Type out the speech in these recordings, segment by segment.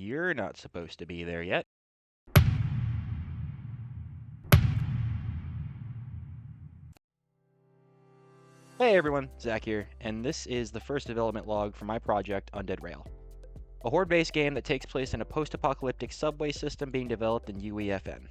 You're not supposed to be there yet. Hey everyone, Zach here, and this is the first development log for my project, Undead Rail. A horde-based game that takes place in a post-apocalyptic subway system being developed in UEFN.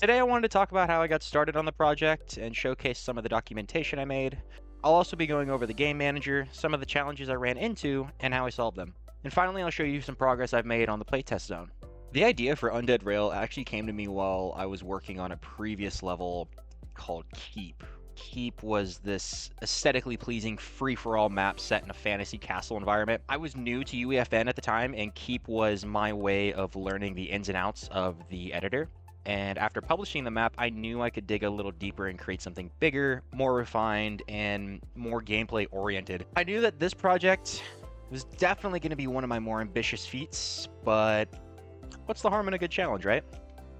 Today I wanted to talk about how I got started on the project and showcase some of the documentation I made. I'll also be going over the game manager, some of the challenges I ran into, and how I solved them. And finally I'll show you some progress I've made on the playtest zone. The idea for Undead Rail actually came to me while I was working on a previous level called Keep. Keep was this aesthetically pleasing free-for-all map set in a fantasy castle environment. I was new to UEFN at the time, and Keep was my way of learning the ins and outs of the editor. And after publishing the map, I knew I could dig a little deeper and create something bigger, more refined, and more gameplay-oriented. I knew that this project was definitely going to be one of my more ambitious feats, but what's the harm in a good challenge, right?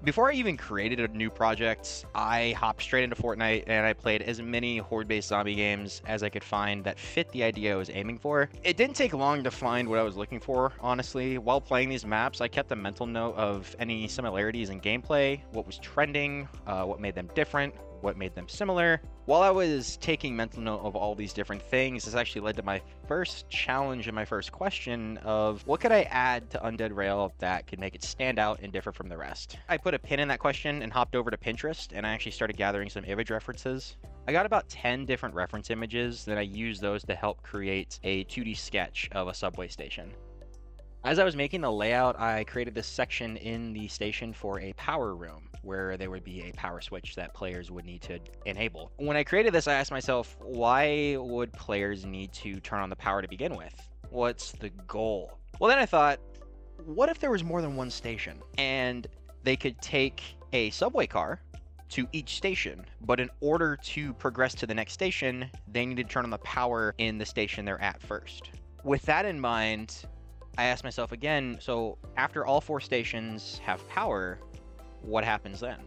Before I even created a new project, I hopped straight into Fortnite and I played as many horde-based zombie games as I could find that fit the idea I was aiming for. It didn't take long to find what I was looking for, honestly. While playing these maps, I kept a mental note of any similarities in gameplay, what was trending, what made them different, what made them similar. While I was taking mental note of all these different things, this actually led to my first challenge and my first question of what could I add to Undead Rail that could make it stand out and differ from the rest? I put a pin in that question and hopped over to Pinterest, and I actually started gathering some image references. I got about 10 different reference images, then I used those to help create a 2D sketch of a subway station. As I was making the layout, I created this section in the station for a power room, where there would be a power switch that players would need to enable. When I created this, I asked myself, why would players need to turn on the power to begin with? What's the goal? Well, then I thought, what if there was more than one station, and they could take a subway car to each station, but in order to progress to the next station, they need to turn on the power in the station they're at first. With that in mind, I asked myself again, so after all 4 stations have power, what happens then?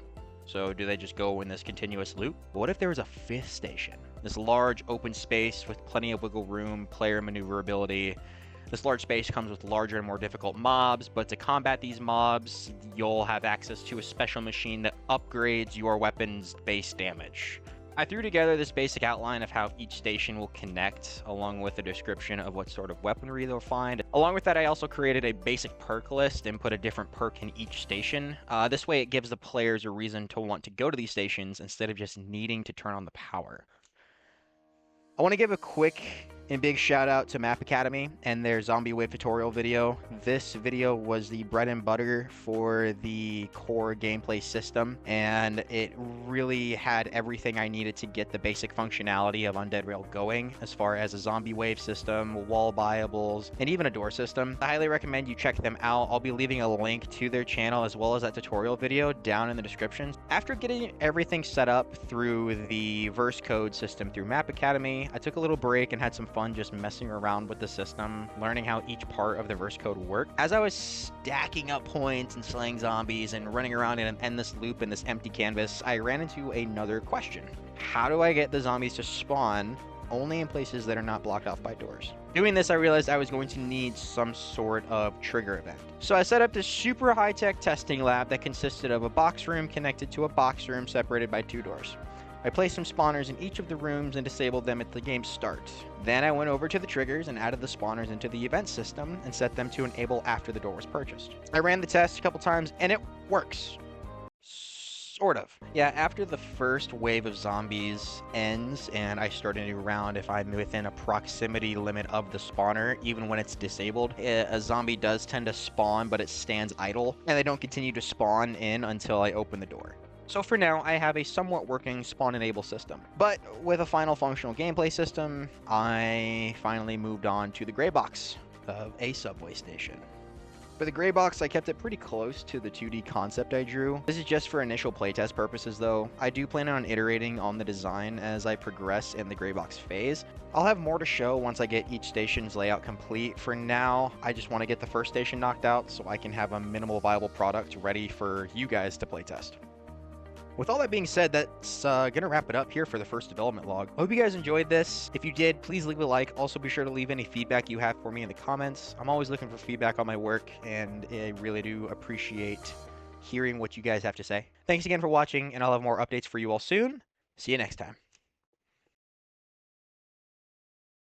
So do they just go in this continuous loop? What if there was a 5th station? This large open space with plenty of wiggle room, player maneuverability. This large space comes with larger and more difficult mobs, but to combat these mobs, you'll have access to a special machine that upgrades your weapon's base damage. I threw together this basic outline of how each station will connect, along with a description of what sort of weaponry they'll find. Along with that, I also created a basic perk list and put a different perk in each station. This way it gives the players a reason to want to go to these stations instead of just needing to turn on the power. I want to give a quick and big shout out to Map Academy and their Zombie Wave tutorial video. This video was the bread and butter for the core gameplay system, and it really had everything I needed to get the basic functionality of Undead Rail going, as far as a zombie wave system, wall buyables, and even a door system. I highly recommend you check them out. I'll be leaving a link to their channel as well as that tutorial video down in the description. After getting everything set up through the verse code system through Map Academy, I took a little break and had some fun just messing around with the system, learning how each part of the verse code worked. As I was stacking up points and slaying zombies and running around in an endless loop in this empty canvas, I ran into another question. How do I get the zombies to spawn only in places that are not blocked off by doors? Doing this, I realized I was going to need some sort of trigger event. So I set up this super high-tech testing lab that consisted of a box room connected to a box room separated by 2 doors. I placed some spawners in each of the rooms and disabled them at the game's start. Then I went over to the triggers and added the spawners into the event system and set them to enable after the door was purchased. I ran the test a couple times and it works. Sort of. Yeah, after the first wave of zombies ends and I start a new round, if I'm within a proximity limit of the spawner, even when it's disabled, a zombie does tend to spawn, but it stands idle, and they don't continue to spawn in until I open the door. So for now, I have a somewhat working spawn enable system. But with a final functional gameplay system, I finally moved on to the gray box of a subway station. For the gray box, I kept it pretty close to the 2D concept I drew. This is just for initial playtest purposes though. I do plan on iterating on the design as I progress in the gray box phase. I'll have more to show once I get each station's layout complete. For now, I just want to get the first station knocked out so I can have a minimal viable product ready for you guys to playtest. With all that being said, that's gonna wrap it up here for the first development log. I hope you guys enjoyed this. If you did, please leave a like. Also, be sure to leave any feedback you have for me in the comments. I'm always looking for feedback on my work, and I really do appreciate hearing what you guys have to say. Thanks again for watching, and I'll have more updates for you all soon. See you next time.